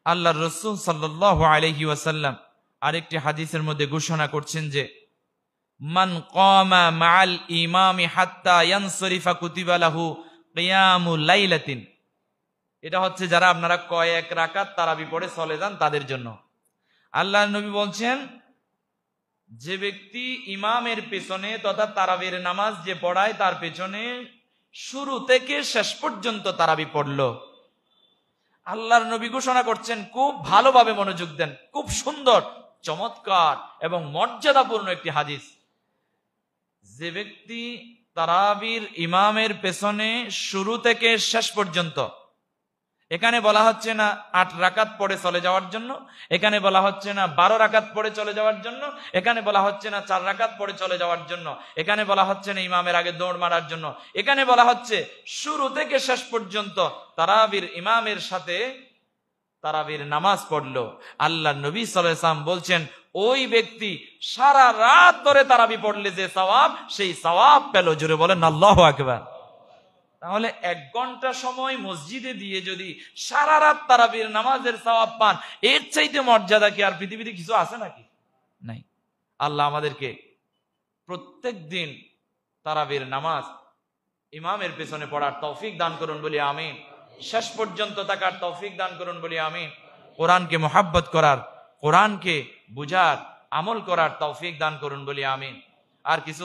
আল্লাহর রাসূল সাল্লাল্লাহু আলাইহি ওয়াসাল্লাম আরেকটি হাদিসের মধ্যে ঘোষণা করছেন যে মান কামা মাআল ইমামি হাত্তা ইয়ানসরিফা কুতিবা লাহু কিয়ামুল লাইলাতিন। এটা হচ্ছে যারা আপনারা কয়েক রাকাত তারাবি পড়ে চলে যান তাদের জন্য। আল্লাহর নবী বলছেন যে ব্যক্তি ইমামের পেছনে তথা তারাবির নামাজ যে পড়ায় তার পেছনে শুরু থেকে শেষ পর্যন্ত তারাবি পড়লো, আল্লাহর নবী ঘোষণা করছেন, খুব ভালোভাবে মনোযোগ দেন, খুব সুন্দর চমৎকার এবং মর্যাদাপূর্ণ একটি হাদিস। যে ব্যক্তি তারাবির ইমামের পেছনে শুরু থেকে শেষ পর্যন্ত, এখানে বলা হচ্ছে না 8 রাকাত পড়ে চলে যাওয়ার জন্য, এখানে বলা হচ্ছে না 12 রাকাত পড়ে চলে যাওয়ার জন্য, এখানে বলা হচ্ছে না 4 রাকাত পড়ে চলে যাওয়ার জন্য, এখানে বলা হচ্ছে না ইমামের আগে দৌড় মারার জন্য, এখানে বলা হচ্ছে শুরু থেকে শেষ পর্যন্ত তারাবির ইমামের সাথে তারাবির নামাজ পড়লো। আল্লাহ নবী সাল্লাল্লাহু আলাইহি ওয়াসাল্লাম বলছেন ওই ব্যক্তি সারা রাত ধরে তারাবি পড়লে যে সওয়াব, সেই সওয়াব পেল। জোরে বলেন আল্লাহু আকবার। তাহলে 1 ঘন্টা সময় মসজিদে দিয়ে যদি সারা রাত তারাবির নামাজের সওয়াব পান, এর চাইতে মর্যাদা কি আর পৃথিবীতে কিছু আছে নাকি? নাই। আল্লাহ আমাদেরকে প্রত্যেক দিন তারাবির নামাজ ইমামের পেছনে পড়ার তৌফিক দান করুন বলি আমিন। শেষ পর্যন্ত থাকার তৌফিক দান করুন বলি আমিন। কোরআনকে মুহাব্বত করার, কোরআনকে বুঝার, আমল করার তৌফিক দান করুন বলি আমিন। আর কিছু